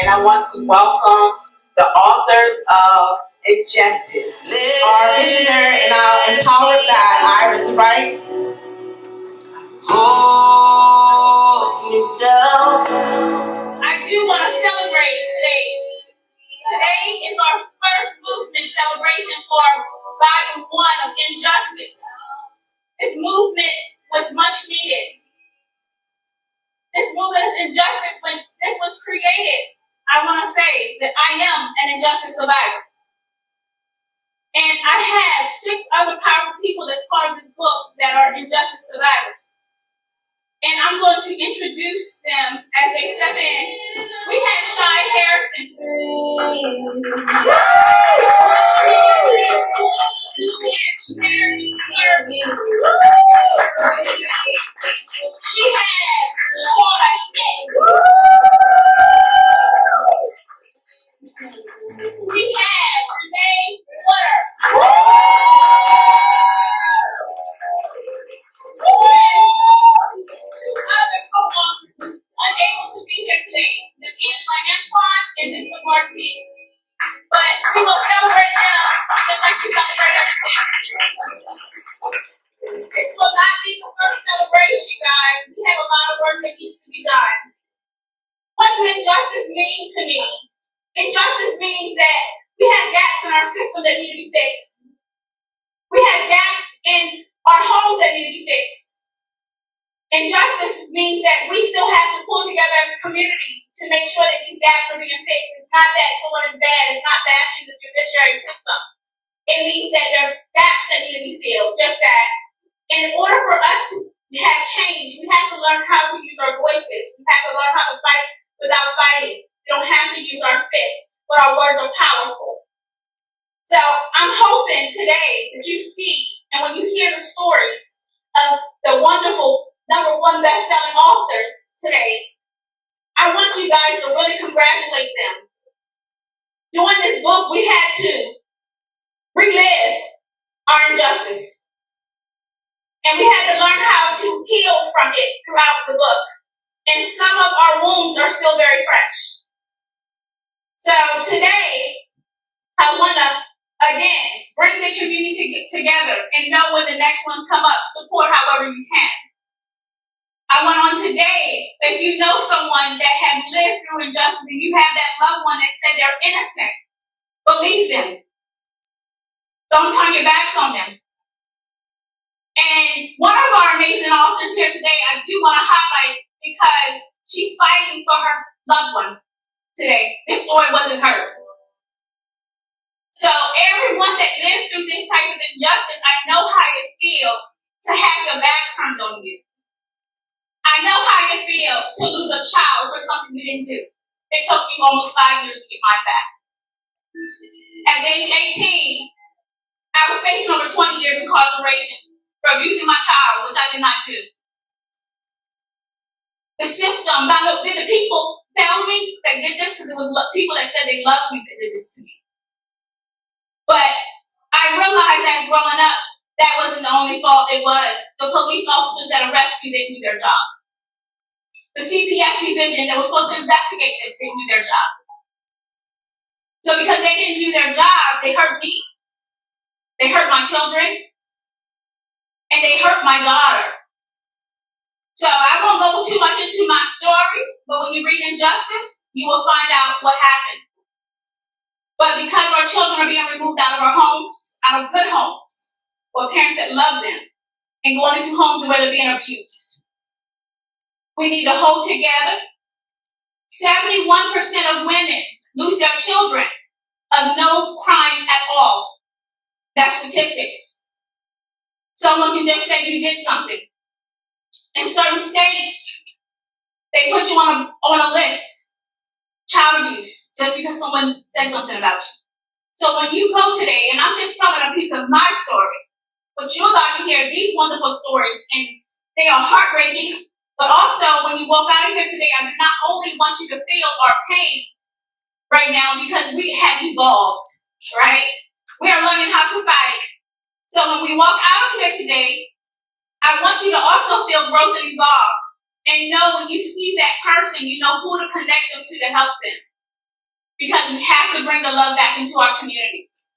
and I want to welcome the authors of Injustice, our visionary and our empowered guide, Iris, Wright. Hold me down. I do want to celebrate today. Today is our first movement celebration for Volume 1 of Injustice. This movement was much needed. This movement of injustice, when this was created, I want to say that I am an injustice survivor. And I have 6 other powerful people that's part of this book that are injustice survivors. And I'm going to introduce them as they step in. We have Shy Harrison. We have Sherry Kirby. We have Shawna Hicks. We have Janae Water. Two other co-authors unable to be here today, Ms. Angela Antoine and Mr. Martin. But we will celebrate them just like we celebrate everything. This will not be the first celebration, guys. We have a lot of work that needs to be done. What does injustice mean to me? Injustice means that we have gaps in our system that need to be fixed. We have gaps in our homes that need to be fixed. Injustice means that we still have to pull together as a community to make sure that these gaps are being fixed. It's not that someone is bad. It's not bashing the judiciary system. It means that there's gaps that need to be filled, just that. And in order for us to have change, we have to learn how to use our voices. We have to learn how to fight without fighting. We don't have to use our fists, but our words are powerful. So I'm hoping today that you see, and when you hear the stories of the wonderful #1 best-selling authors today, I want you guys to really congratulate them. Doing this book, we had to relive our injustice. And we had to learn how to heal from it throughout the book. And some of our wounds are still very fresh. So today, I want to, again, bring the community together and know when the next ones come up, support however you can. I want on today, if you know someone that have lived through injustice and you have that loved one that said they're innocent, believe them. Don't turn your backs on them. And one of our amazing authors here today, I do want to highlight because she's fighting for her loved one today. This story wasn't hers. So everyone that lived through this type of injustice, I know how it feels to have your back turned on you. I know how you feel to lose a child for something you didn't do. It took me almost 5 years to get mine back. At the age 18, I was facing over 20 years incarceration for abusing my child, which I did not do. The system, did the people tell me that did this? Because it was people that said they loved me that did this to me. But I realized as growing up, that wasn't the only fault. It was the police officers that arrested me didn't do their job. The CPS division that was supposed to investigate this didn't do their job. So because they didn't do their job, they hurt me. They hurt my children. And they hurt my daughter. So I won't go too much into my story, but when you read Injustice, you will find out what happened. But because our children are being removed out of our homes, out of good homes, or parents that love them, and going into homes where they're being abused, we need to hold together. 71% of women lose their children of no crime at all. That's statistics. Someone can just say you did something. In certain states, they put you on a list, child abuse, just because someone said something about you. So when you go today, and I'm just telling a piece of my story, but you're about to hear these wonderful stories, and they are heartbreaking, but also when you walk out of here today, I do not only want you to feel our pain right now because we have evolved, right? We are learning how to fight. So when we walk out of here today, I want you to also feel growth and evolve. And know when you see that person, you know who to connect them to help them. because we have to bring the love back into our communities.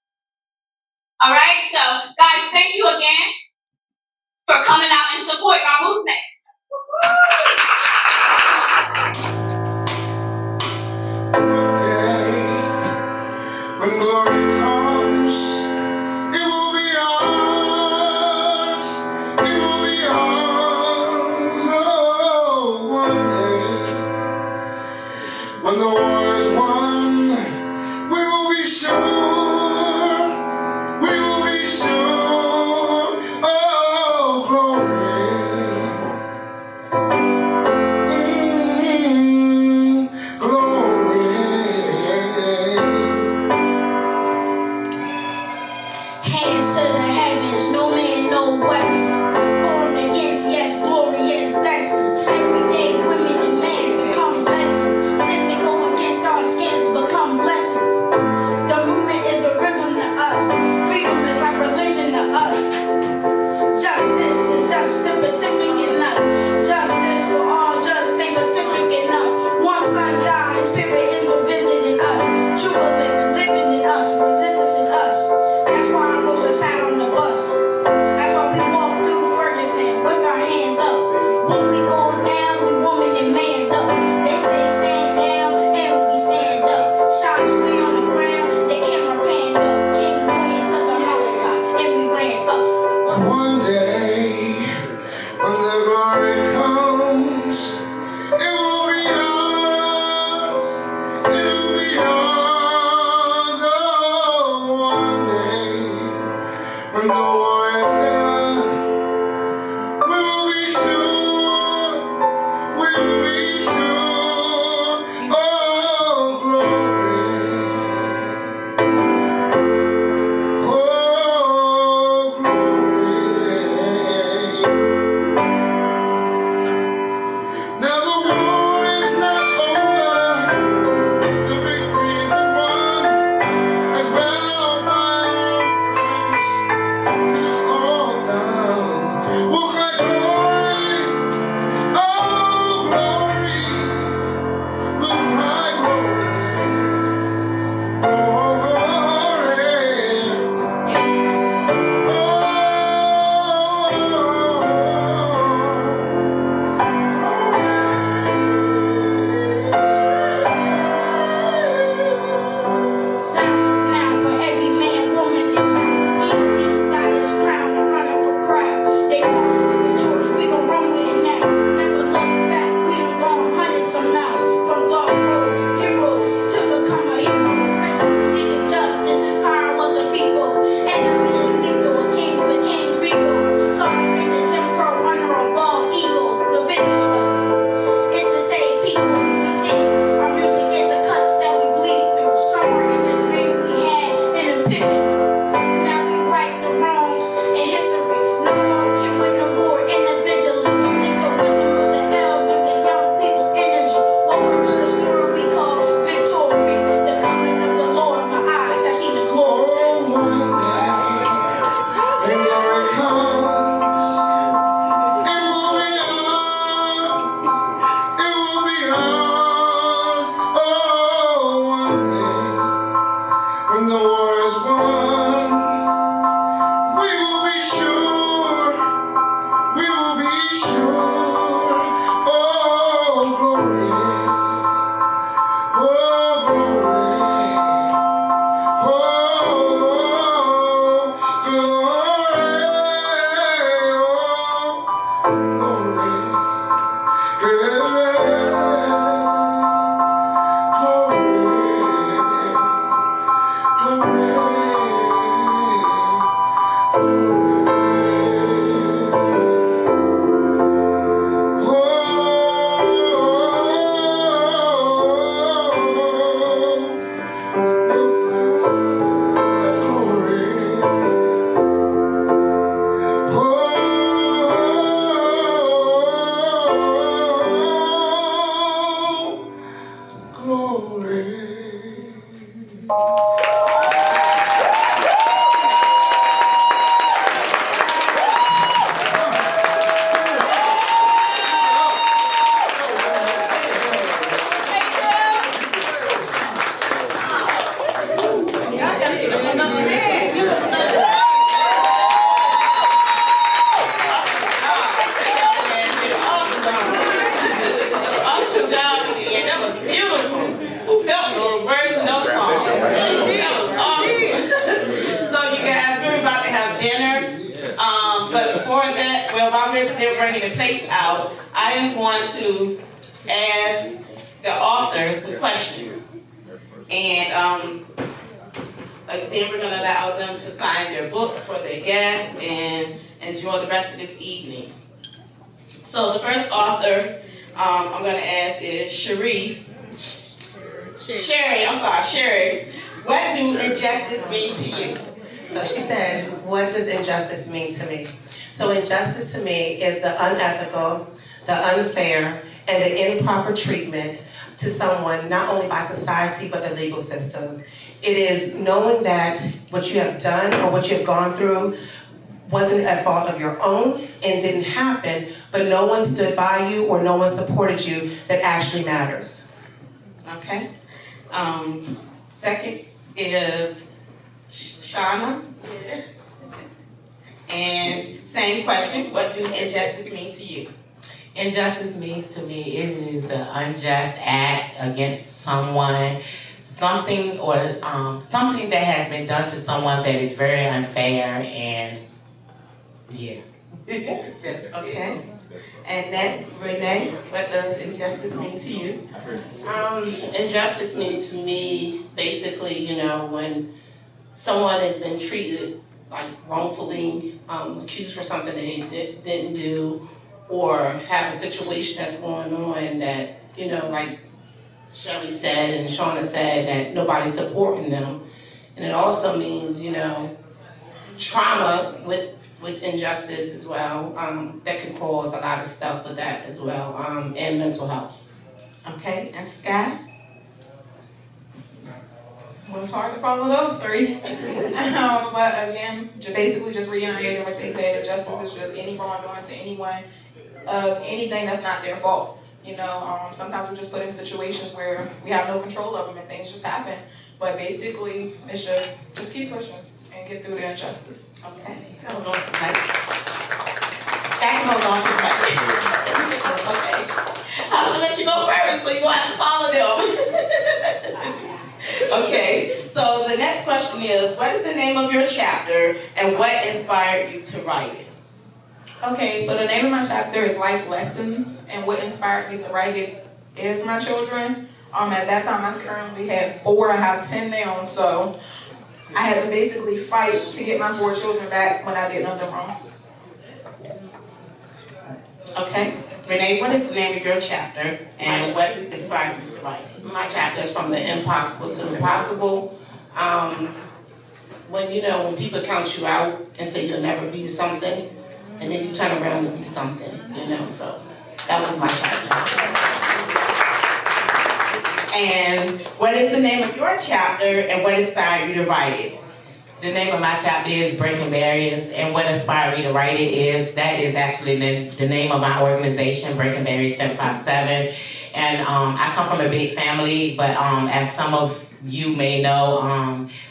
All right, so guys, thank you again for coming out and supporting our movement. When glory comes, it will be ours. It will be ours. Oh, one day, when the war is won, we will be sure. We will be sure. Oh, glory. Glory. Hands to the heavens, no man, no weapon. Formed against, yes, glory is destined. Every day, women and men become legends. Since they go against they're bringing the plates out, I am going to ask the authors some questions. And then we're going to allow them to sign their books for their guests and enjoy the rest of this evening. So the first author I'm going to ask is Sherry. Sherry. What do injustice mean to you? So she said, what does injustice mean to me? So injustice to me is the unethical, the unfair, and the improper treatment to someone, not only by society, but the legal system. It is knowing that what you have done or what you have gone through wasn't a fault of your own and didn't happen, but no one stood by you or no one supported you that actually matters. Okay. Second is Shauna. And same question, what do injustice mean to you? Injustice means to me it is an unjust act against someone, something that has been done to someone that is very unfair, and yeah. Okay. And next, Renee, what does injustice mean to you? Injustice means to me basically, when someone has been treated like wrongfully, accused for something that they didn't do, or have a situation that's going on that, like Shelly said and Shauna said, that nobody's supporting them. And it also means, trauma with injustice as well, that can cause a lot of stuff with that as well, and mental health. Okay, and Sky? Well, it's hard to follow those three. But again, basically just reiterating what they said, injustice is just any wrongdoing to anyone of anything that's not their fault. Sometimes we're just put in situations where we have no control of them and things just happen. But basically, it's just keep pushing and get through the injustice. Okay. Hold on, right. Stack them on to right. Okay. I'm gonna let you go first, so you won't have to follow them. Okay. So the next question is, what is the name of your chapter, and what inspired you to write it? Okay, so the name of my chapter is Life Lessons, and what inspired me to write it is my children. At that time, I currently had 4. I have 10 now, so I had to basically fight to get my 4 children back when I did nothing wrong. Okay. Renee, what is the name of your chapter, and what inspired you to write it? My chapter is From the Impossible to the Possible. When people count you out and say you'll never be something, and then you turn around and be something, so that was my chapter. And what is the name of your chapter, and what inspired you to write it? The name of my chapter is Breaking Barriers, and what inspired me to write it is, that is actually the name of my organization, Breaking Barriers 757. And I come from a big family, but as some of you may know,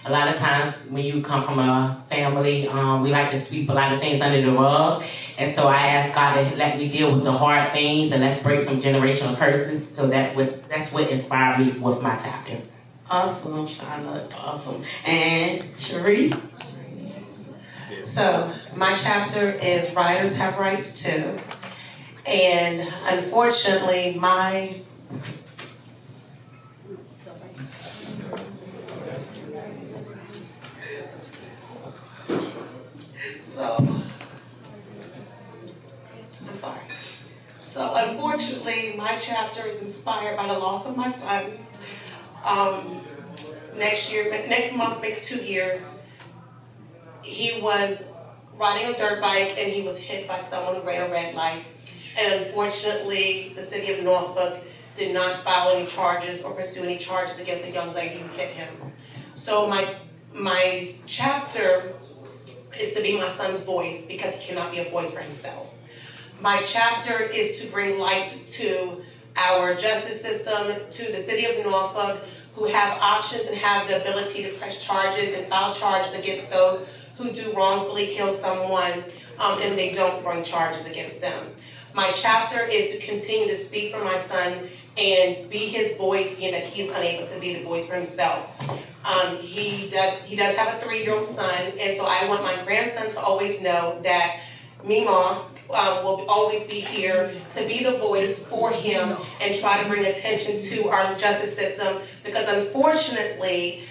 a lot of times when you come from a family, we like to sweep a lot of things under the rug. And so I asked God to let me deal with the hard things, and let's break some generational curses. So that's what inspired me with my chapter. Awesome, Charlotte. Awesome. And Cherie? So my chapter is Writers Have Rights Too. And unfortunately, unfortunately, my chapter is inspired by the loss of my son. Next month makes 2 years. He was riding a dirt bike and he was hit by someone who ran a red light. And unfortunately, the city of Norfolk did not file any charges or pursue any charges against the young lady who hit him. So my chapter is to be my son's voice because he cannot be a voice for himself. My chapter is to bring light to our justice system, to the city of Norfolk, who have options and have the ability to press charges and file charges against those who do wrongfully kill someone, and they don't bring charges against them. My chapter is to continue to speak for my son and be his voice, being that he's unable to be the voice for himself. He does have a 3-year-old son, and so I want my grandson to always know that Mima will always be here to be the voice for him and try to bring attention to our justice system, because unfortunately,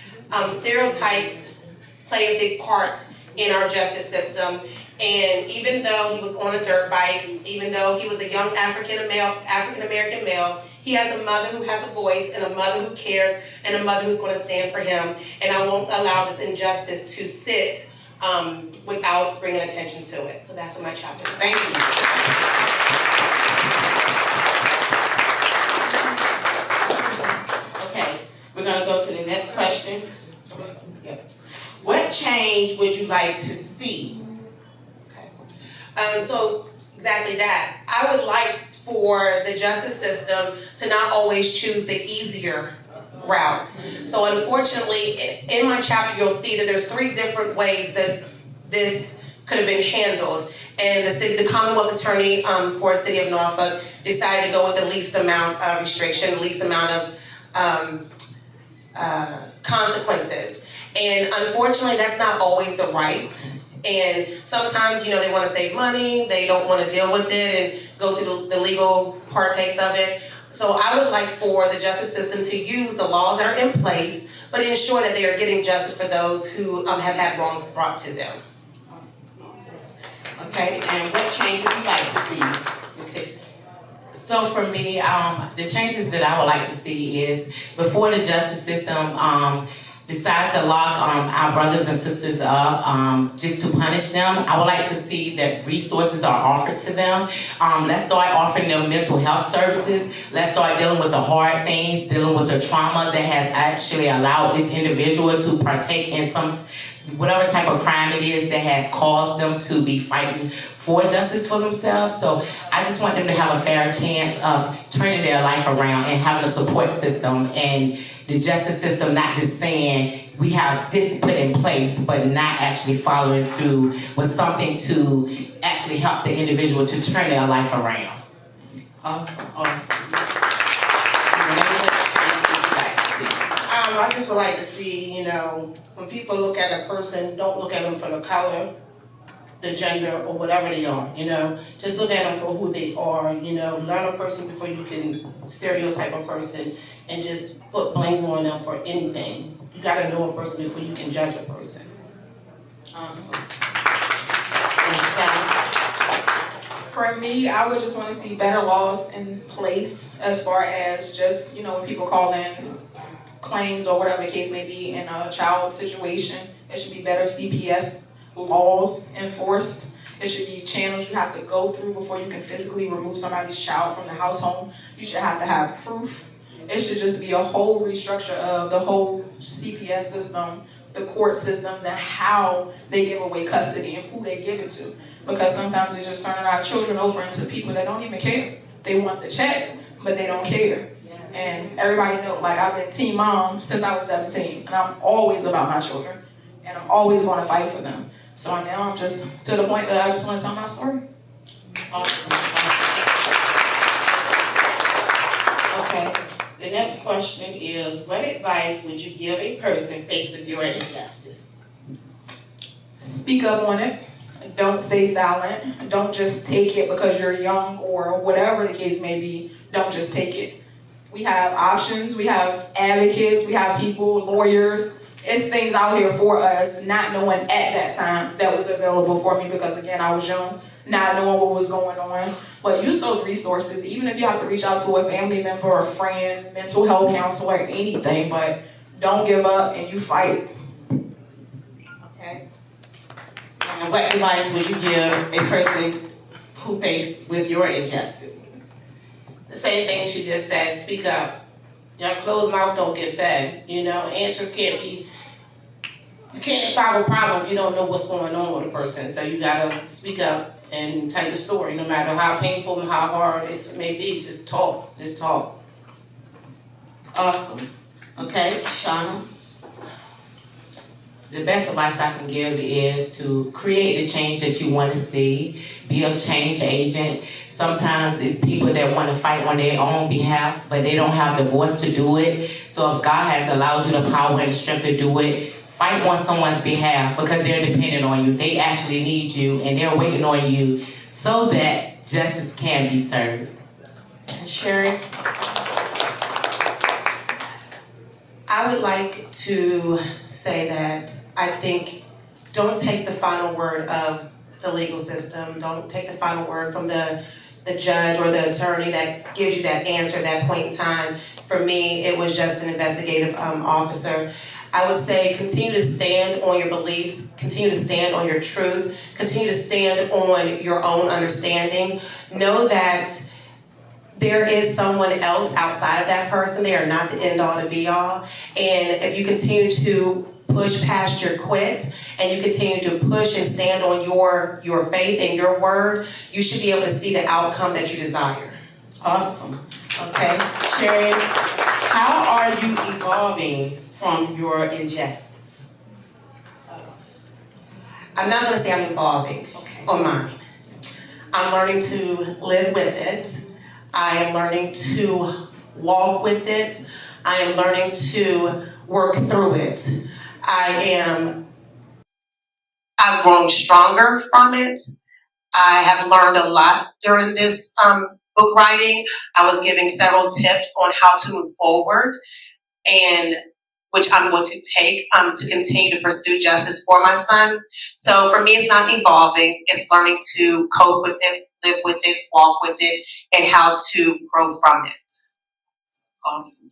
stereotypes play a big part in our justice system. And even though he was on a dirt bike, even though he was a young African American male, he has a mother who has a voice, and a mother who cares, and a mother who's going to stand for him. And I won't allow this injustice to sit without bringing attention to it. So that's what my chapter is. Thank you. Okay, we're going to go to the next question. Yep. What change would you like to see? So exactly that. I would like for the justice system to not always choose the easier route. So unfortunately, in my chapter, you'll see that there's 3 different ways that this could have been handled. And the Commonwealth Attorney for the City of Norfolk decided to go with the least amount of restriction, the least amount of consequences. And unfortunately, that's not always the right. And sometimes, they want to save money, they don't want to deal with it and go through the legal partakes of it. So I would like for the justice system to use the laws that are in place, but ensure that they are getting justice for those who have had wrongs brought to them. Okay, and what change would you like to see? So for me, the changes that I would like to see is before the justice system decide to lock our brothers and sisters up just to punish them, I would like to see that resources are offered to them. Let's start offering them mental health services. Let's start dealing with the hard things, dealing with the trauma that has actually allowed this individual to partake in whatever type of crime it is that has caused them to be fighting for justice for themselves. So I just want them to have a fair chance of turning their life around and having a support system, and the justice system not just saying we have this put in place but not actually following through with something to actually help the individual to turn their life around. Awesome. I just would like to see, when people look at a person, don't look at them for the color, the gender, or whatever they are, Just look at them for who they are, Learn a person before you can stereotype a person and just put blame on them for anything. You got to know a person before you can judge a person. Awesome. And Scott? For me, I would just want to see better laws in place as far as just, when people call in claims or whatever the case may be in a child situation, it should be better CPS laws enforced. It should be channels you have to go through before you can physically remove somebody's child from the household. You should have to have proof. It should just be a whole restructure of the whole CPS system, the court system, and how they give away custody and who they give it to. Because sometimes it's just turning our children over into people that don't even care. They want the check, but they don't care. And everybody knows, I've been teen mom since I was 17, and I'm always about my children, and I'm always going to fight for them. So now I'm just to the point that I just want to tell my story. Awesome. Okay, the next question is, what advice would you give a person faced with your injustice? Speak up on it. Don't stay silent. Don't just take it because you're young or whatever the case may be. Don't just take it. We have options. We have advocates. We have people, lawyers. It's things out here for us, not knowing at that time that was available for me because, again, I was young, not knowing what was going on. But use those resources, even if you have to reach out to a family member, a friend, mental health counselor, anything. But don't give up and you fight. Okay. And what advice would you give a person who faced with your injustice? The same thing she just said, speak up. Closed mouth don't get fed. Answers can't be, you can't solve a problem if you don't know what's going on with a person. So you gotta speak up and tell your story, no matter how painful and how hard it may be. Just talk. Just talk. Awesome. Okay, Shauna? The best advice I can give is to create the change that you want to see. Be a change agent. Sometimes it's people that want to fight on their own behalf, but they don't have the voice to do it. So if God has allowed you the power and the strength to do it, fight on someone's behalf because they're dependent on you. They actually need you, and they're waiting on you so that justice can be served. And Sherry? I would like to say that I think don't take the final word of the legal system. Don't take the final word from the judge or the attorney that gives you that answer at that point in time. For me, it was just an investigative officer. I would say continue to stand on your beliefs, continue to stand on your truth, continue to stand on your own understanding. Know that there is someone else outside of that person. They are not the end all to be all. And if you continue to push past your quit and you continue to push and stand on your faith and your word, you should be able to see the outcome that you desire. Awesome. Okay. Sherry, how are you evolving from your injustice? I'm not going to say I'm evolving on mine. I'm learning to live with it. I am learning to walk with it. I am learning to work through it. I've grown stronger from it. I have learned a lot during this book writing. I was giving several tips on how to move forward, and which I'm going to take to continue to pursue justice for my son. So for me, it's not evolving. It's learning to cope with it, live with it, walk with it, and how to grow from it. Awesome.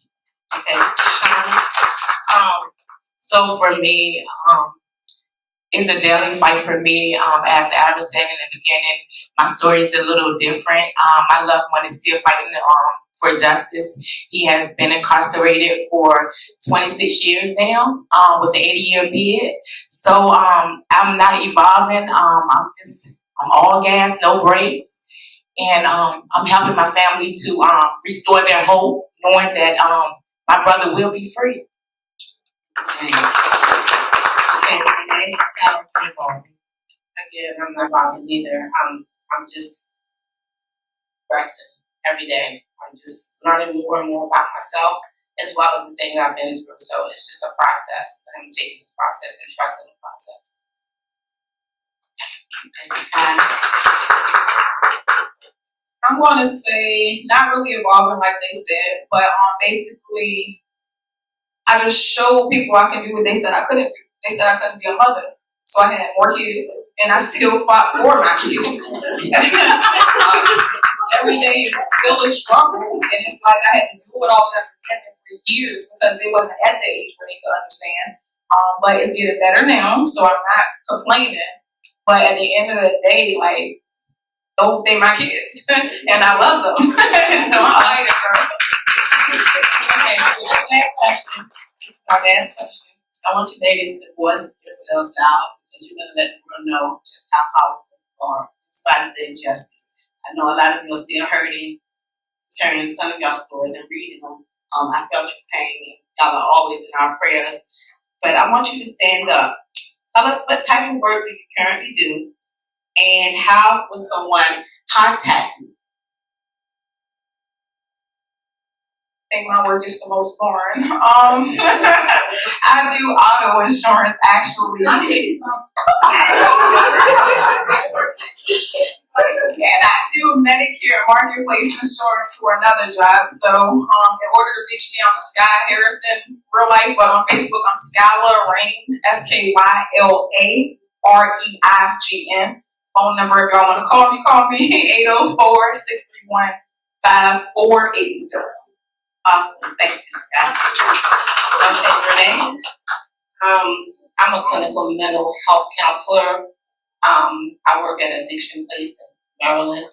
Okay, Shauna. So for me, it's a daily fight for me. As I was saying in the beginning, my story is a little different. My loved one is still fighting for justice. He has been incarcerated for 26 years now with the 80-year bid. So I'm not evolving. I'm all gas, no brakes. And I'm helping my family to restore their hope, knowing that my brother will be free. Again, I'm not bothered either. I'm just pressing every day. I'm just learning more and more about myself as well as the things I've been through. So it's just a process. I'm taking this process and trusting the process. I'm going to say not really evolving like they said, but basically I just showed people I can do what they said I couldn't do. They said I couldn't be a mother, so I had more kids, and I still fought for my kids. Every day is still a struggle, and it's like I had to do it all that for years because it wasn't at the age where they could understand. But it's getting better now, so I'm not complaining. But at the end of the day, like, they my kids, and I love them. So I'm fighting for them. Okay, last question. My last question. I want you ladies to voice yourselves out because you're going to let the world know just how powerful you are, despite of the injustice. I know a lot of you are still hurting, hearing some of y'all stories and reading them. I felt your pain. Y'all are always in our prayers. But I want you to stand up. Tell us what type of work do you currently do, and how will someone contact you? I think my work is the most boring. I do auto insurance actually. And I do Medicare Marketplace insurance for another job. So in order to reach me, I'm Sky Harrison, real life, but on Facebook I'm Skyla Rain, SkylaReign. Phone number, if y'all want to call me 804-631-5480. Awesome. Thank you, Scott. Okay, Renee. I'm a clinical mental health counselor. I work at Addiction Place in Maryland.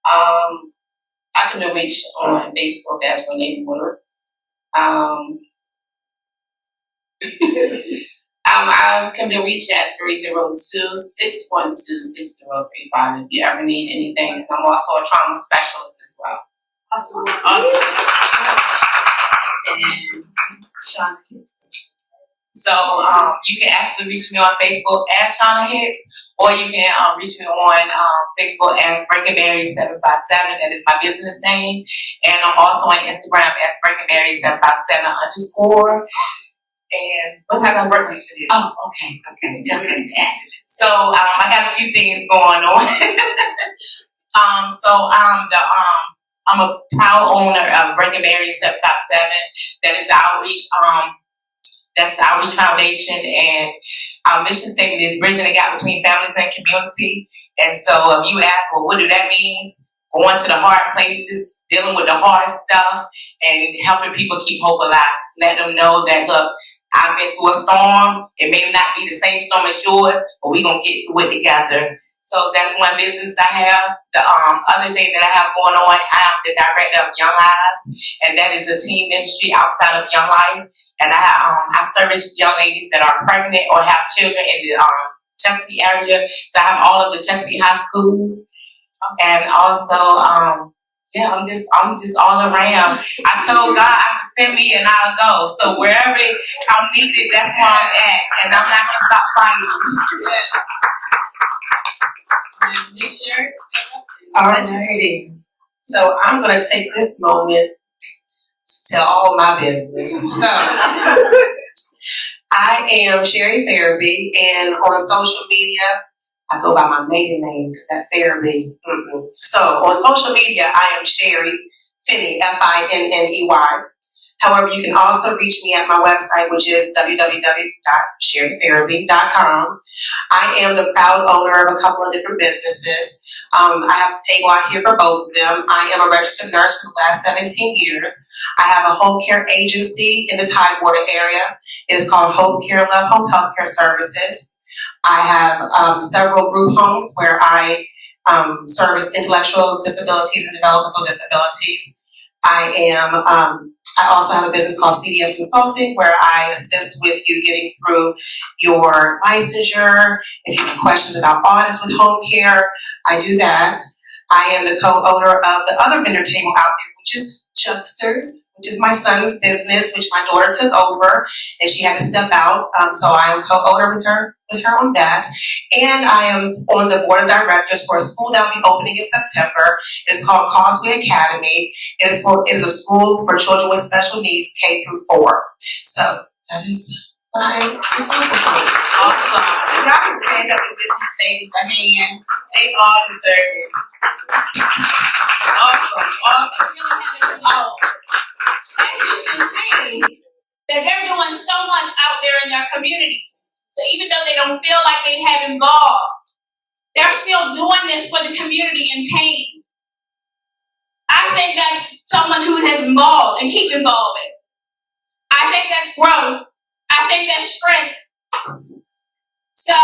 I can be reached on Facebook as Renee Woodard. I can be reached at 302-612-6035 if you ever need anything. I'm also a trauma specialist as well. Awesome. And Shauna Hicks. So you can actually reach me on Facebook as Shauna Hicks, or you can reach me on Facebook as Breakingberry757. That is my business name. And I'm also on Instagram as Breakingberry757_. And what type of work we should do? Oh, okay. So I got a few things going on. I'm a proud owner of Breaking Barriers 757. That is outreach. That's the Outreach Foundation, and our mission statement is bridging the gap between families and community. And so, if you ask, well, what do that mean? Going to the hard places, dealing with the hard stuff, and helping people keep hope alive. Let them know that, look, I've been through a storm. It may not be the same storm as yours, but we're gonna get through it together. So that's one business I have. The other thing that I have going on, I am the director of Young Lives, and that is a teen ministry outside of Young Life. And I service young ladies that are pregnant or have children in the Chesapeake area. So I have all of the Chesapeake high schools, and also yeah, I'm just all around. I told God, I said, send me and I'll go. So wherever I'm needed, that's where I'm at, and I'm not gonna stop fighting. This year. Alrighty. So I'm gonna take this moment to tell all my business. So I am Sherry Farabee, and on social media, I go by my maiden name because that Farabee. So on social media, I am Sherry Finney, Finney. However, you can also reach me at my website, which is www.sherryfarabee.com. I am the proud owner of a couple of different businesses. I have a table out here for both of them. I am a registered nurse for the last 17 years. I have a home care agency in the Tidewater area. It is called Hope Care and Love Home Healthcare Services. I have several group homes where I service intellectual disabilities and developmental disabilities. I also have a business called CDF Consulting, where I assist with you getting through your licensure. If you have questions about audits with home care, I do that. I am the co-owner of the other vendor table out there, which is Chucksters, which is my son's business, which my daughter took over, and she had to step out. So I am co-owner with her on that. And I am on the board of directors for a school that will be opening in September. It's called Causeway Academy. It is a school for children with special needs, K through 4. So that is what I am responsible for. Awesome. Y'all can stand up and give these ladies a hand. They all deserve it. Awesome. Oh, as you can see, that they're doing so much out there in their communities. So even though they don't feel like they have involved, they're still doing this for the community in pain. I think that's someone who has involved and keep involving. I think that's growth. I think that's strength. So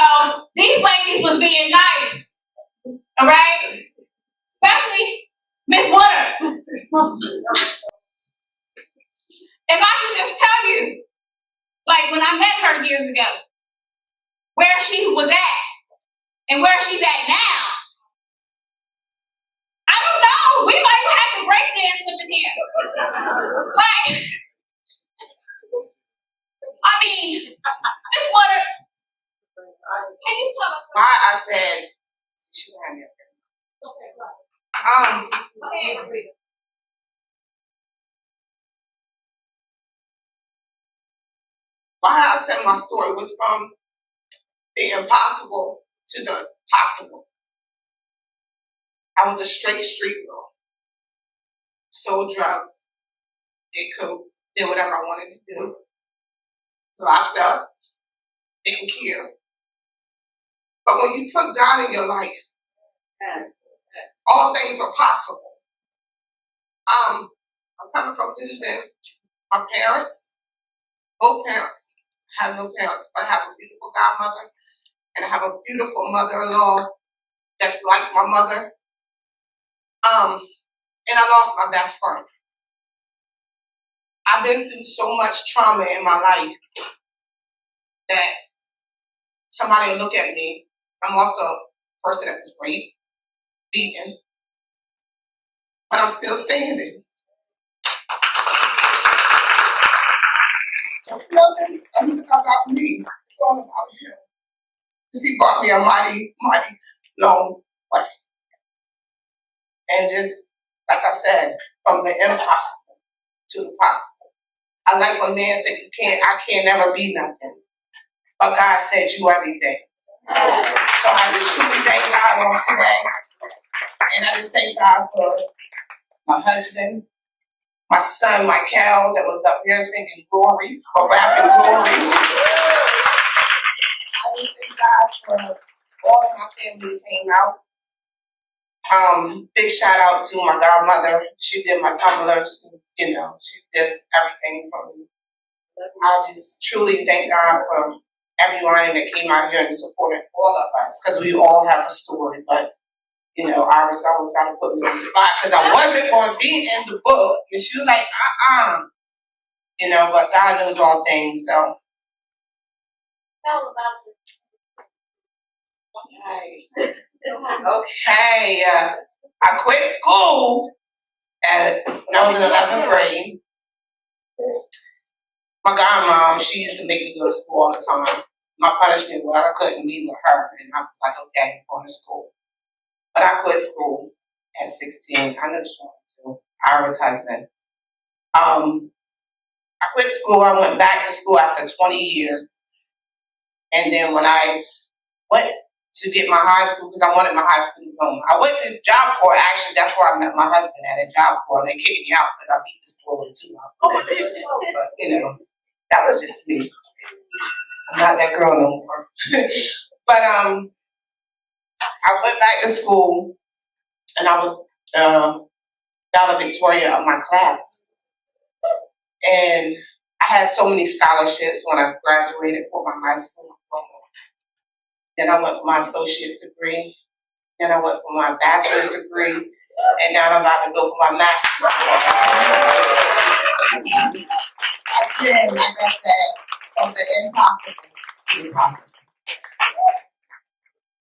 these ladies was being nice, all right? Especially Miss Woodard. If I could just tell you, like when I met her years ago, where she was at and where she's at now, I don't know. We might have to break dance up in here. Like, I mean, Miss Woodard, can you tell us Why I said she had me up there. Why I said my story was from the impossible to the possible. I was a straight street girl. Sold drugs, did coke, did whatever I wanted to do. Locked up, didn't care. But when you put God in your life, all things are possible. I'm coming from losing my parents, both parents. I have no parents, but I have a beautiful godmother, and I have a beautiful mother-in-law that's like my mother. And I lost my best friend. I've been through so much trauma in my life that somebody look at me. I'm also a person that was raped, beaten, but I'm still standing. Just nothing about me. It's all about him. Because he brought me a mighty, mighty long way. And just, like I said, from the impossible to the possible. I like when man said, I can't never be nothing. But God said, you everything. So I just truly thank God on today. And I just thank God for my husband, my son, Michael, that was up here singing glory, or rapping glory. I just thank God for all of my family that came out. Big shout out to my godmother. She did my tumblers, she does everything for me. I just truly thank God for everyone that came out here and supported all of us, because we all have a story, but Iris always got to put me on the spot because I wasn't going to be in the book. And she was like, but God knows all things, so. Okay. I quit school when I was in 11th grade. My godmom, she used to make me go to school all the time. My punishment was I couldn't be with her, and I was like, okay, I'm going to school. But I quit school at 16. I know Sean too, Ira's husband. I quit school. I went back to school after 20 years. And then when I went to get my high school, because I wanted my high school diploma, I went to Job Corps. Actually, that's where I met my husband at Job Corps. And they kicked me out because I beat this boy with 2 months. But, that was just me. I'm not that girl no more. But I went back to school, and I was valedictorian of my class. And I had so many scholarships when I graduated for my high school diploma. Then I went for my associate's degree. Then I went for my bachelor's degree. And now I'm about to go for my master's degree. Again, like I said, from the impossible to the possible.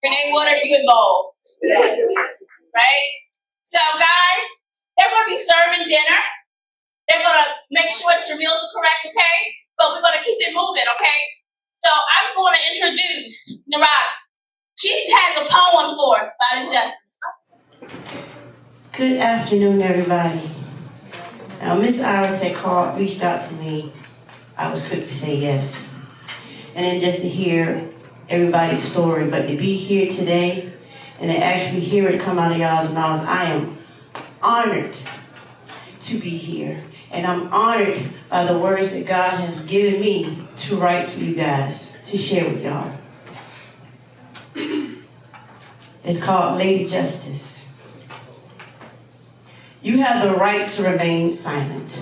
Renee, what are you involved? Right? So, guys, they're going to be serving dinner. They're going to make sure that your meals are correct, okay? But we're going to keep it moving, okay? So, I'm going to introduce Narada. She has a poem for us about injustice. Good afternoon, everybody. Now, Miss Iris had reached out to me. I was quick to say yes. And then just to hear everybody's story, but to be here today and to actually hear it come out of y'all's mouths, I am honored to be here. And I'm honored by the words that God has given me to write for you guys, to share with y'all. It's called Lady Justice. You have the right to remain silent.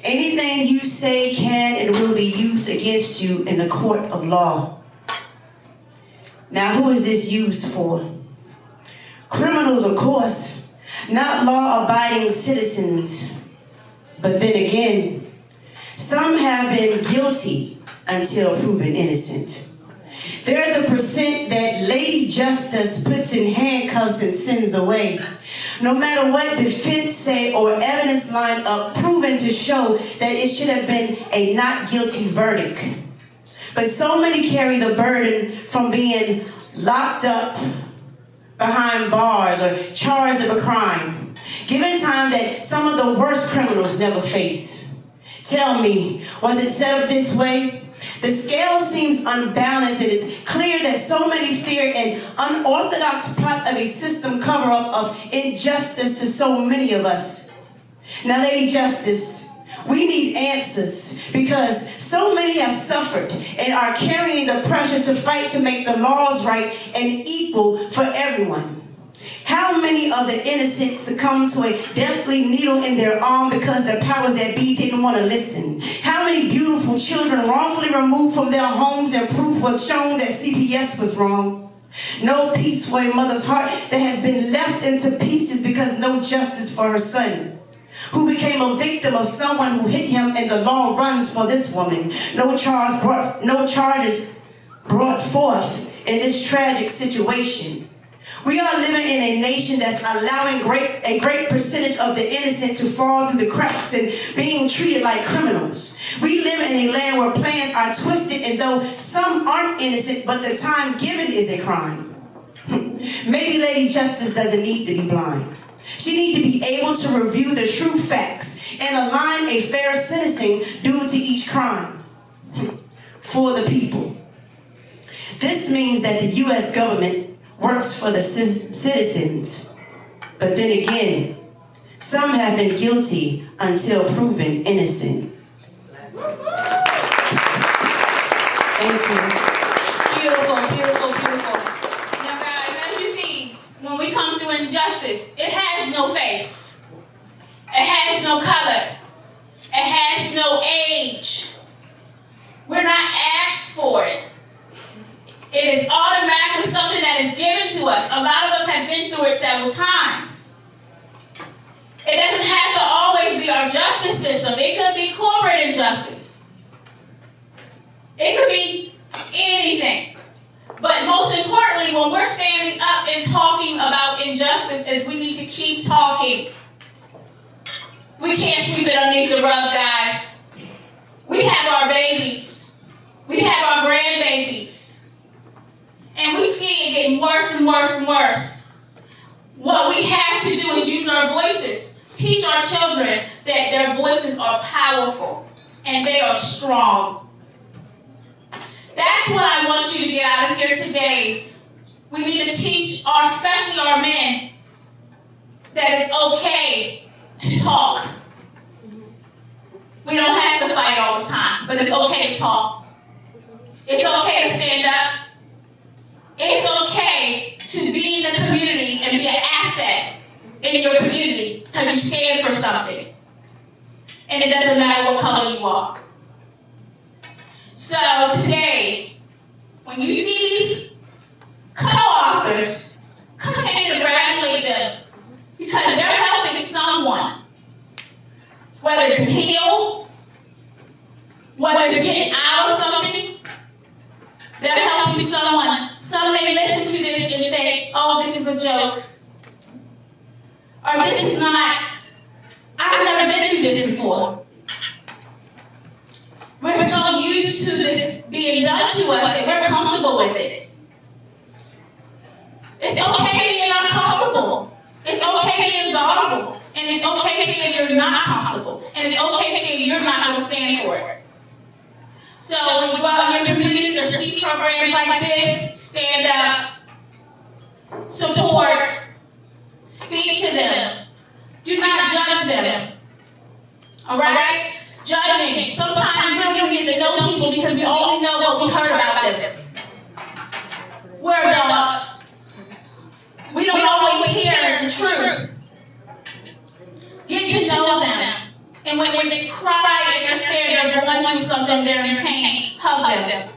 Anything you say can and will be used against you in the court of law. Now, who is this used for? Criminals, of course, not law-abiding citizens. But then again, some have been guilty until proven innocent. There's a percent that Lady Justice puts in handcuffs and sends away. No matter what defense say or evidence line up, proven to show that it should have been a not guilty verdict. But so many carry the burden from being locked up behind bars or charged of a crime, given time that some of the worst criminals never face. Tell me, was it set up this way? The scale seems unbalanced. It is clear that so many fear an unorthodox plot of a system cover-up of injustice to so many of us. Now, Lady Justice, we need answers because so many have suffered and are carrying the pressure to fight to make the laws right and equal for everyone. How many of the innocent succumb to a deathly needle in their arm because the powers that be didn't want to listen? How many beautiful children wrongfully removed from their homes and proof was shown that CPS was wrong? No peace for a mother's heart that has been left into pieces because no justice for her son, who became a victim of someone who hit him, and the law runs for this woman. No charges brought forth in this tragic situation. We are living in a nation that's allowing a great percentage of the innocent to fall through the cracks and being treated like criminals. We live in a land where plans are twisted, and though some aren't innocent, but the time given is a crime. Maybe Lady Justice doesn't need to be blind. She needs to be able to review the true facts and align a fair sentencing due to each crime for the people. This means that the U.S. government works for the citizens. But then again, some have been guilty until proven innocent. Thank you. Beautiful, beautiful, beautiful. Now, guys, as you see, when we come through injustice, it has no face. It has no color. It has no age. We're not asked for it. It is automatically something that is given to us. A lot of us have been through it several times. It doesn't have to always be our justice system. It could be corporate injustice. It could be anything. But most importantly, when we're standing up and talking about injustice, is we need to keep talking. We can't sweep it underneath the rug, guys. We have our babies. We have our grandbabies. And we see it getting worse and worse and worse. What we have to do is use our voices. Teach our children that their voices are powerful and they are strong. That's what I want you to get out of here today. We need to teach, especially our men, that it's okay to talk. We don't have to fight all the time, but it's okay to talk. It's okay to stand up. It's okay to be in the community and be an asset in your community because you stand for something. And it doesn't matter what color you are. So today, when you see these co-authors, continue to congratulate them because they're helping someone. Whether it's to heal, whether it's getting out of something, they're helping someone. Some may listen to this and think, oh, this is a joke. Or this is not, I've never been through this before. We're so used to this being done to us that we're comfortable with it. It's okay being uncomfortable. It's okay being vulnerable. And it's okay saying you're not comfortable. And it's okay saying you're not going to stand for it. So when you go out in your communities or see programs like this, stand up, support, speak to them. Do not judge them. All right? Judging. Sometimes we don't even get to know people because we only know what we heard about them. We're adults. We don't always hear the truth. Get to know them. And when they cry and they're saying they're going through something, they're in pain, hug them.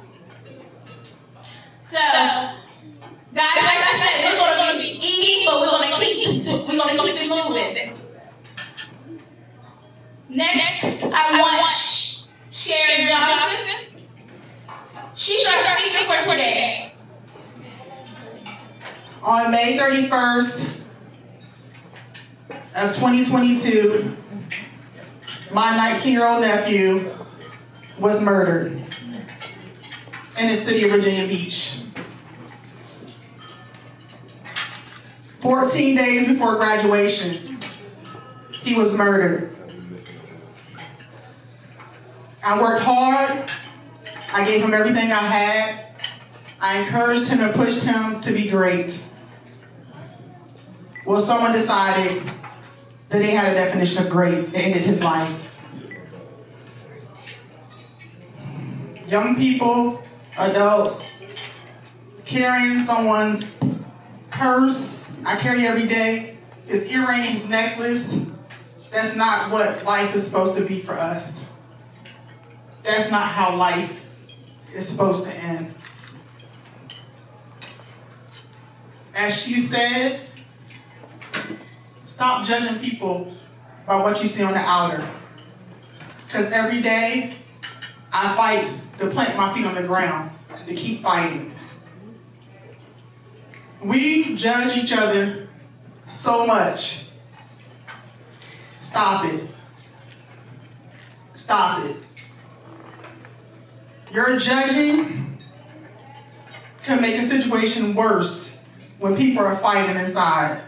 So, guys, like I said, we're going to be eating, but we're going to keep it moving. Next, I want Sharon Johnson. She's our speaker for today. On May 31st of 2022, my 19-year-old nephew was murdered in the city of Virginia Beach. 14 days before graduation, he was murdered. I worked hard. I gave him everything I had. I encouraged him and pushed him to be great. Well, someone decided that they had a definition of great that ended his life. Young people, adults, carrying someone's purse, I carry every day, his earring, his necklace. That's not what life is supposed to be for us. That's not how life is supposed to end. As she said, stop judging people by what you see on the outer. Because every day, I fight to plant my feet on the ground, to keep fighting. We judge each other so much. Stop it. Stop it. Your judging can make a situation worse when people are fighting inside.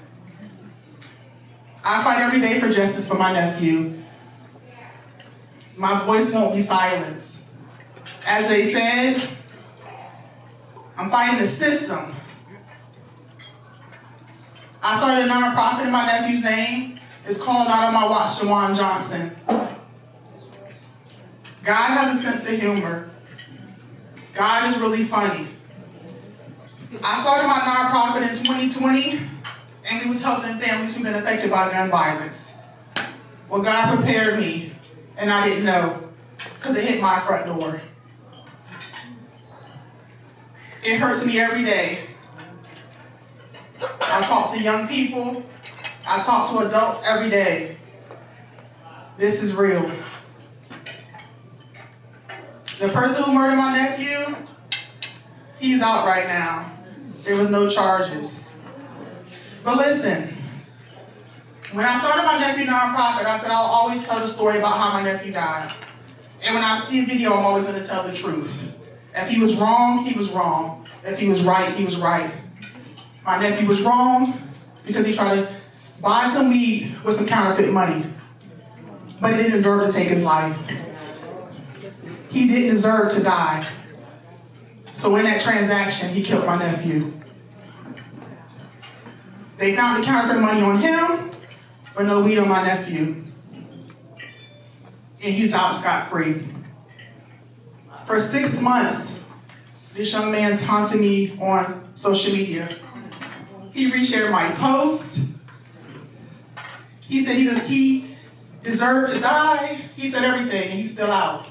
I fight every day for justice for my nephew. My voice won't be silenced. As they said, I'm fighting the system. I started a nonprofit in my nephew's name. It's called Not on My Watch, Jawan Johnson. God has a sense of humor. God is really funny. I started my nonprofit in 2020, and we was helping families who've been affected by gun violence. Well, God prepared me, and I didn't know, because it hit my front door. It hurts me every day. I talk to young people. I talk to adults every day. This is real. The person who murdered my nephew, he's out right now. There was no charges. But listen, when I started my nephew nonprofit, I said I'll always tell the story about how my nephew died. And when I see a video, I'm always going to tell the truth. If he was wrong, he was wrong. If he was right, he was right. My nephew was wrong because he tried to buy some weed with some counterfeit money. But he didn't deserve to take his life. He didn't deserve to die. So in that transaction, he killed my nephew. They found the counterfeit money on him, but no weed on my nephew. And he's out scot-free. For 6 months, this young man taunted me on social media. He reshared my posts. He said he deserved to die. He said everything, and he's still out.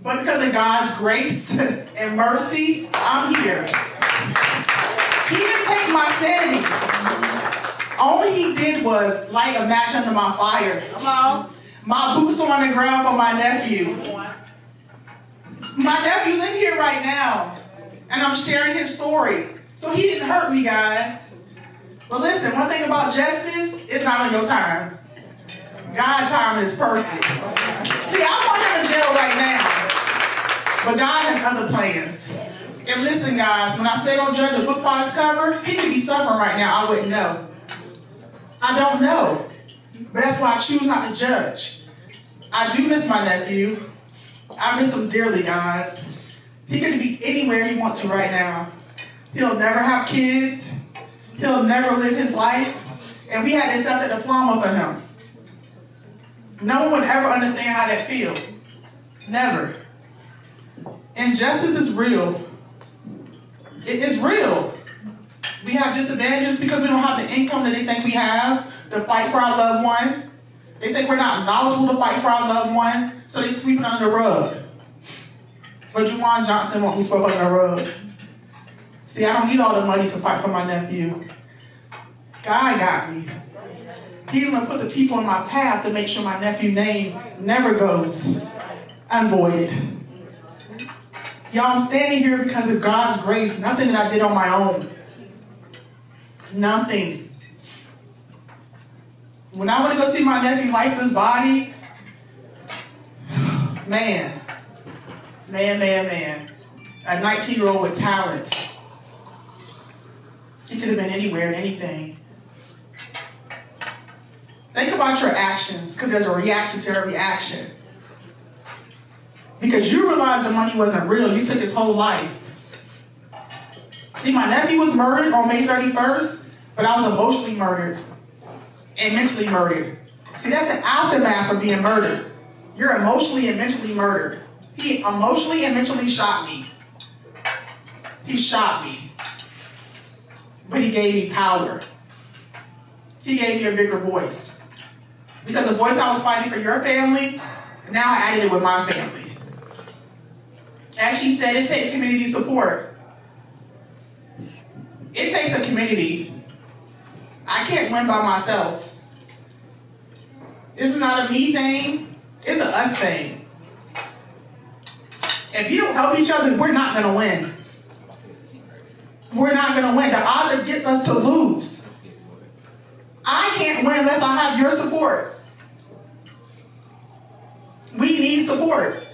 But because of God's grace and mercy, I'm here. He didn't take my sanity. All he did was light a match under my fire. My boots are on the ground for my nephew. My nephew's in here right now, and I'm sharing his story. So he didn't hurt me, guys. But listen, one thing about justice, it's not on your time. God's timing is perfect. See, I'm on him in jail right now, but God has other plans. And listen, guys, when I say don't judge a book by its cover, he could be suffering right now. I wouldn't know. I don't know. But that's why I choose not to judge. I do miss my nephew. I miss him dearly, guys. He could be anywhere he wants to right now. He'll never have kids. He'll never live his life. And we had to accept a diploma for him. No one would ever understand how that feels. Never. Injustice is real. It is real. We have disadvantages because we don't have the income that they think we have to fight for our loved one. They think we're not knowledgeable to fight for our loved one, so they sweep it under the rug. But Jawan Johnson won't be swept under the rug. See, I don't need all the money to fight for my nephew. God got me. He's going to put the people in my path to make sure my nephew's name never goes unvoided. Y'all, I'm standing here because of God's grace. Nothing that I did on my own. Nothing. When I went to go see my nephew's lifeless body, man. A 19-year-old with talent. He could have been anywhere and anything. Think about your actions, because there's a reaction to every action. Because you realized the money wasn't real. You took his whole life. See, my nephew was murdered on May 31st, but I was emotionally murdered and mentally murdered. See, that's the aftermath of being murdered. You're emotionally and mentally murdered. He emotionally and mentally shot me. He shot me. But he gave me power. He gave me a bigger voice. Because the voice I was fighting for your family, now I added it with my family. As she said, it takes community support. It takes a community. I can't win by myself. This is not a me thing. It's an us thing. If you don't help each other, we're not going to win. We're not going to win. The odds are against us to lose. I can't win unless I have your support. We need support.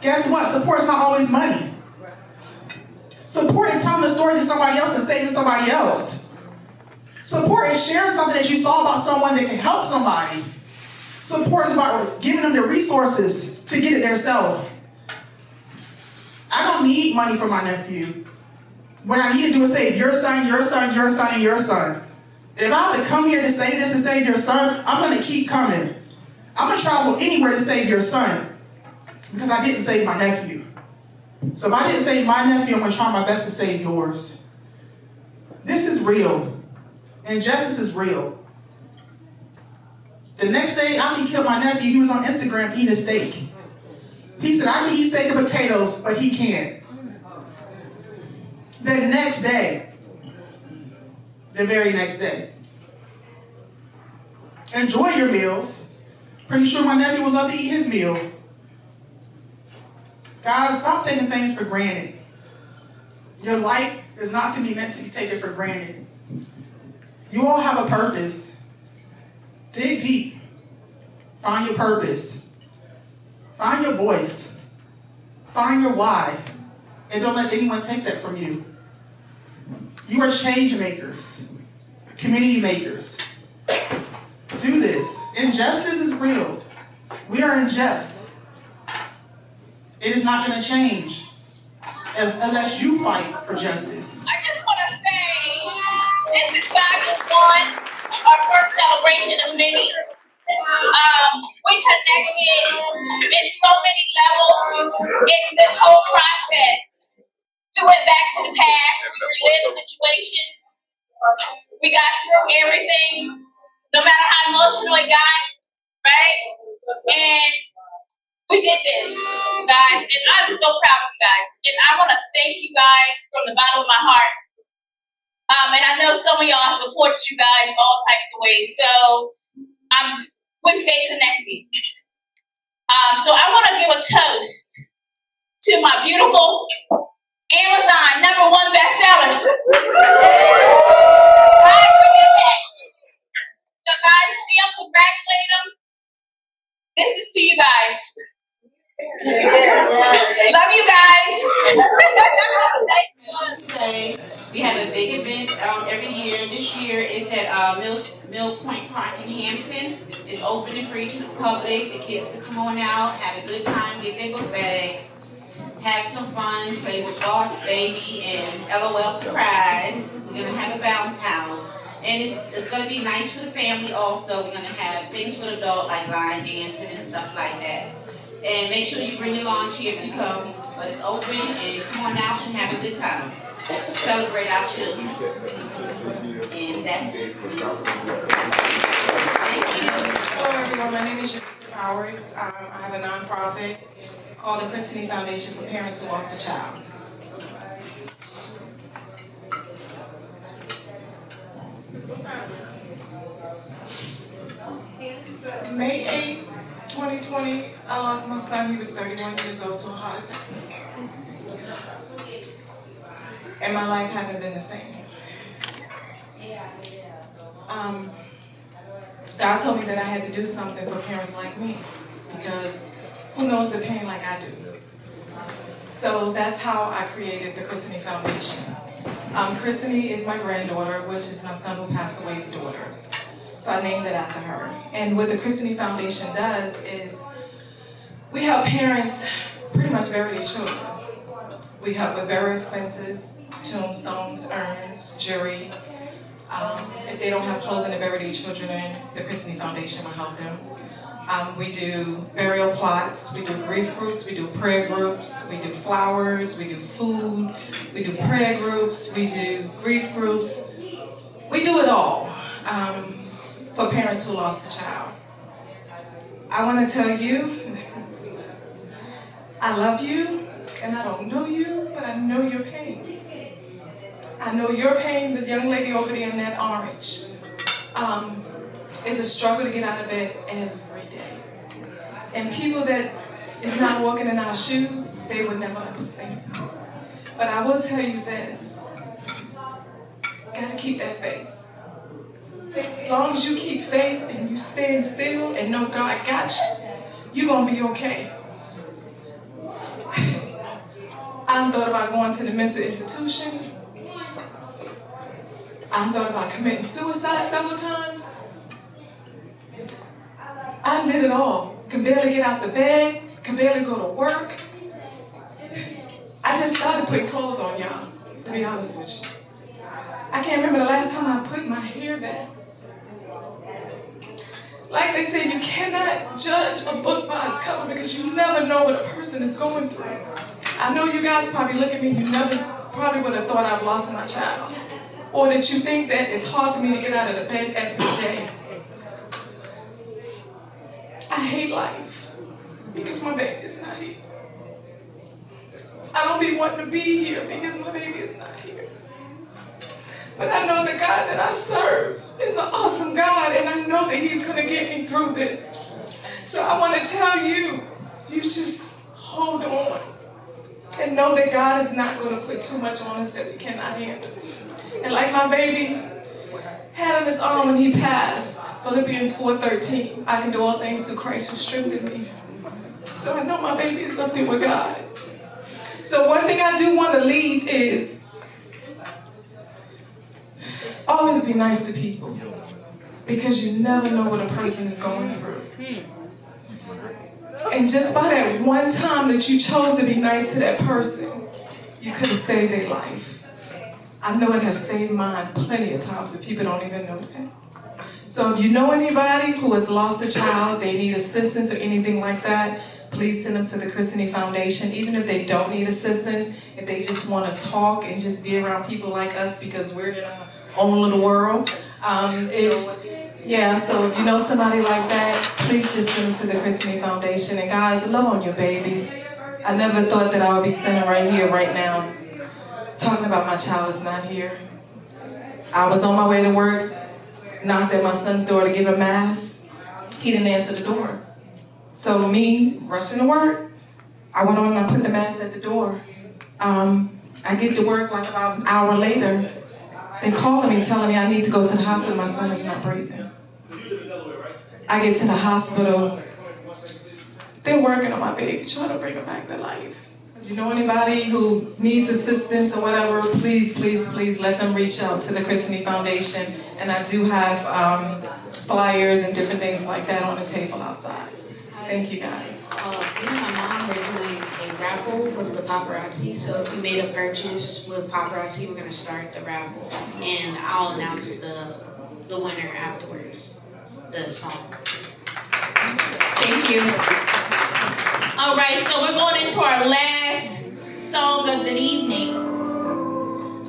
Guess what? Support's not always money. Support is telling a story to somebody else and saving somebody else. Support is sharing something that you saw about someone that can help somebody. Support is about giving them the resources to get it themselves. I don't need money for my nephew. What I need to do is save your son, your son, your son, and your son. If I have to come here to say this and save your son, I'm going to keep coming. I'm going to travel anywhere to save your son because I didn't save my nephew. So if I didn't save my nephew, I'm going to try my best to save yours. This is real. Injustice is real. The next day after he killed my nephew, he was on Instagram eating a steak. He said, I can eat steak and potatoes, but he can't. The next day, the very next day, enjoy your meals. Pretty sure my nephew would love to eat his meal. Guys, stop taking things for granted. Your life is not to be meant to be taken for granted. You all have a purpose. Dig deep. Find your purpose. Find your voice. Find your why. And don't let anyone take that from you. You are change makers. Community makers. Do this. Injustice is real. We are unjust. It is not going to change unless you fight for justice. I just want to say, this is Bible 1, our first celebration of many. We connected in so many levels in this whole process. We went back to the past, we relived situations, we got through everything, no matter how emotional it got, right? And we did this, guys, and I'm so proud of you guys. And I want to thank you guys from the bottom of my heart. And I know some of y'all support you guys all types of ways, so we stay connected. So I want to give a toast to my beautiful Amazon #1 bestsellers. Guys, we did that. So guys, see them, congratulate them. This is to you guys. Love you guys. Today, we have a big event every year. This year it's at Mill Point Park in Hampton. It's open and free to the public. The kids can come on out, have a good time, get their book bags, have some fun, play with Boss Baby and LOL Surprise. We're going to have a bounce house. And it's going to be nice for the family also. We're going to have things for the adult like line dancing and stuff like that. And make sure you bring your lawn chair if you come. But it's open and come on out and have a good time. Celebrate our children. And that's it. Thank you. Hello everyone, my name is Jennifer Powers. I have a nonprofit called the Christine Foundation for Parents Who Lost a Child. May 8th, 2020, I lost my son. He was 31 years old to a heart attack. And my life hasn't been the same. God told me that I had to do something for parents like me because who knows the pain like I do? So that's how I created the Christine Foundation. Christine is my granddaughter, which is my son who passed away's daughter. So I named it after her. And what the Christine Foundation does is we help parents pretty much bury their children. We help with burial expenses, tombstones, urns, jewelry. If they don't have clothing to bury their children in, the Christine Foundation will help them. We do burial plots, we do grief groups, we do prayer groups, we do flowers, we do food, we do prayer groups, we do grief groups. We do it all for parents who lost a child. I want to tell you, I love you, and I don't know you, but I know your pain. I know your pain, the young lady over there in that orange. It's a struggle to get out of bed every day. And people that is not walking in our shoes, they would never understand. But I will tell you this, gotta keep that faith. As long as you keep faith and you stand still and know God got you, you're gonna be okay. I thought about going to the mental institution. I thought about committing suicide several times. I did it all. Could barely get out the bed, could barely go to work. I I just started putting clothes on, y'all, to be honest with you. I can't remember the last time I put my hair down. Like they say, you cannot judge a book by its cover because you never know what a person is going through. I know you guys probably look at me, you never probably would have thought I've lost my child. Or that you think that it's hard for me to get out of the bed every day. I hate life because my baby is not here. I don't be wanting to be here because my baby is not here. But I know the God that I serve is an awesome God, and I know that He's going to get me through this. So I want to tell you, you just hold on and know that God is not going to put too much on us that we cannot handle. And like my baby had on his arm when he passed, Philippians 4:13, I can do all things through Christ who strengthened me. So I know my baby is up there with God. So one thing I do want to leave is always be nice to people because you never know what a person is going through. And just by that one time that you chose to be nice to that person, you could have saved their life. I know it has saved mine plenty of times and people don't even know that. So if you know anybody who has lost a child, they need assistance or anything like that, please send them to the Christianity Foundation. Even if they don't need assistance, if they just want to talk and just be around people like us because we're in our own little world. So if you know somebody like that, please just send them to the Christianity Foundation. And guys, love on your babies. I never thought that I would be standing right here right now talking about my child is not here. I was on my way to work, knocked at my son's door to give him mass. He didn't answer the door. So me rushing to work, I went on and I put the mask at the door. I get to work like about an hour later. They calling me telling me I need to go to the hospital. My son is not breathing. I get to the hospital. They're working on my baby, trying to bring him back to life. If you know anybody who needs assistance or whatever, please, please, please let them reach out to the Christianity Foundation. And I do have flyers and different things like that on the table outside. Thank you, guys. Me and my mom are doing a raffle with the paparazzi. So if you made a purchase with paparazzi, we're going to start the raffle. And I'll announce the winner afterwards, the song. Thank you. All right, so we're going into our last song of the evening.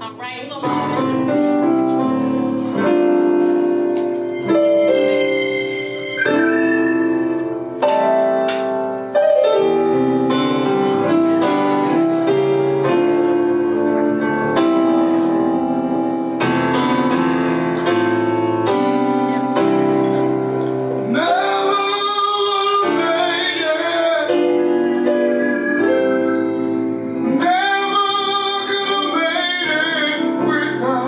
All right, we're going to Never could have made it without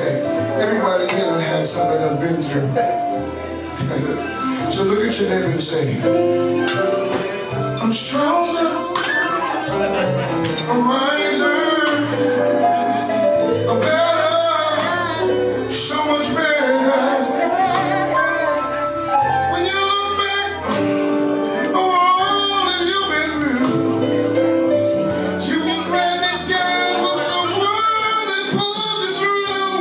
say, everybody here done had something they've been through. So look at your neighbor and say, I'm stronger, I'm wiser, I'm better, so much better. When you look back over all that you've been through, you were glad that God was the one that pulled you through.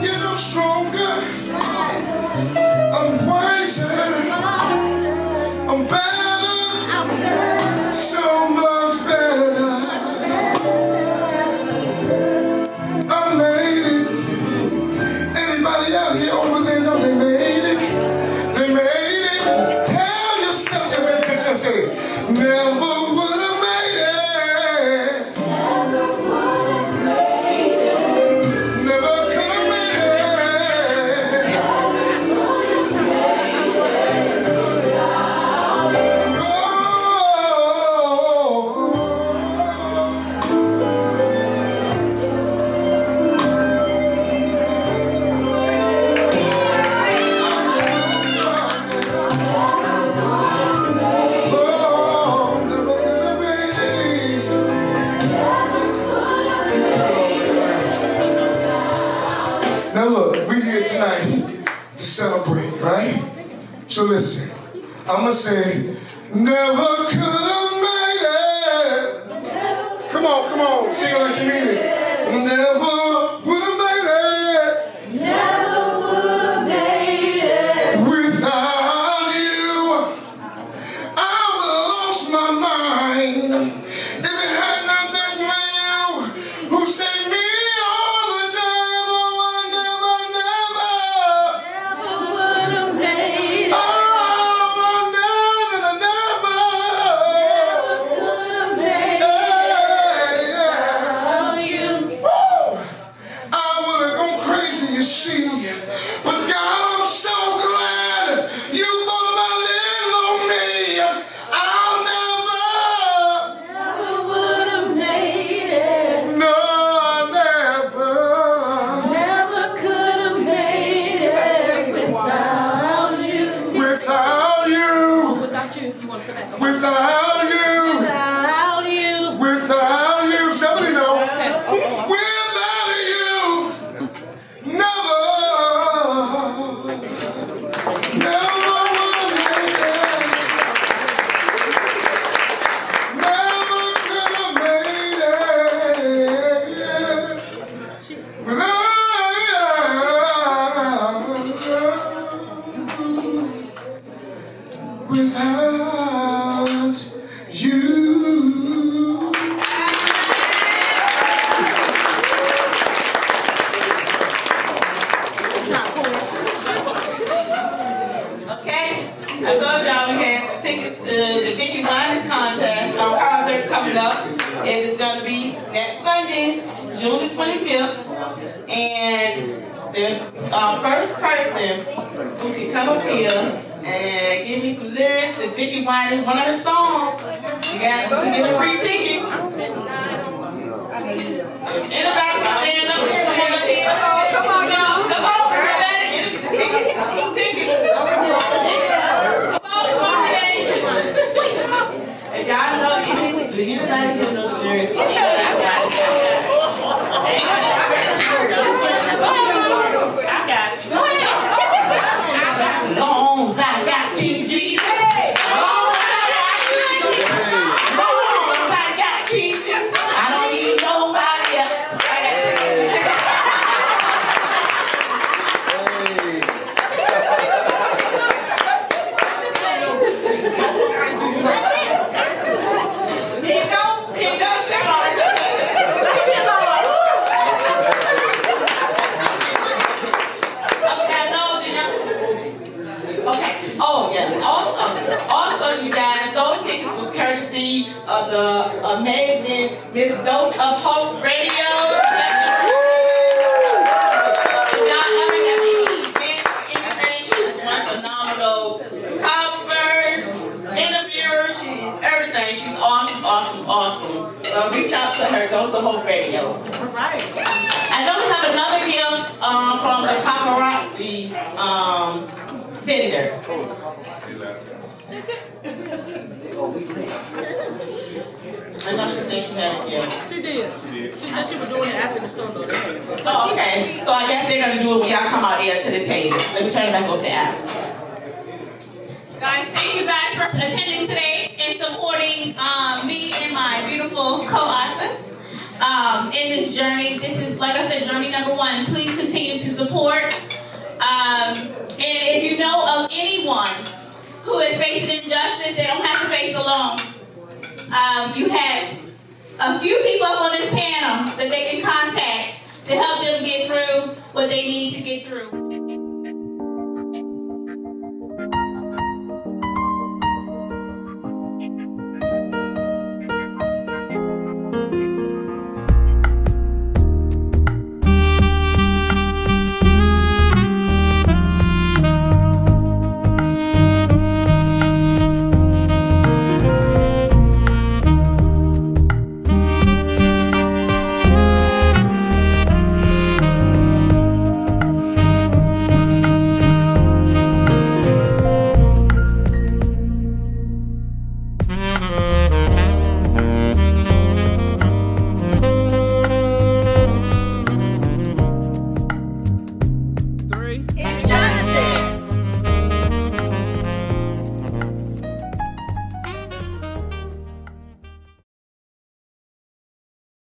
Yet I'm stronger, I'm wiser, I'm better, so much better. I made it. Anybody out here over there know they made it? They made it. Tell yourself you made it. Just say, never would have made it. Never could have made it. Oh, never could have made it. Now look, we're here tonight to celebrate, right? So listen, I'ma say, never could have made it. Come on, sing it like you mean it. Never would have made it. Without you, I would have lost my mind. If it had not been for you, who saved me all the time, oh, I never. Oh, I would have gone crazy, you see. But God, I'm so glad you thought about little on me. I'll never. No, I never. Without you. Somebody know. Without you, never would have made it. Never could have made it. Without you. Okay, I told y'all we had some tickets to the Vicky Winans contest, our concert coming up. It is going to be next Sunday, June the 25th. And the first person who can come up here and give me some lyrics to Vicky Winans, one of her songs, you can get a free ticket. Anybody can stand up and come on up here. Come on, y'all. Come on, everybody. Get the tickets. 2 tickets. Come on today. And y'all know, anybody here knows the lyrics. I got it. Longs, I got King Jesus. Longs, I got King Jesus. I don't need nobody else. Here you go, Sean. Okay. Oh yeah. Also, you guys, those tickets was courtesy of the amazing Miss Dose of Hope Radio. If y'all ever have any events or anything, she is one phenomenal photographer, interviewer. She's everything. She's awesome. So reach out to her, Dose of Hope Radio. All right. I don't have another gift vendor. I know she said she had a gift. She did. She said she was doing it after the store though. Oh, okay. So I guess they're gonna do it when y'all come out there to the table. Let me turn it back over to Alice. Guys, thank you guys for attending today and supporting me and my beautiful co-authors in this journey. This is, like I said, journey number 1. Please continue to support. And if you know of anyone who is facing injustice, they don't have to face alone. You have a few people up on this panel that they can contact to help them get through what they need to get through.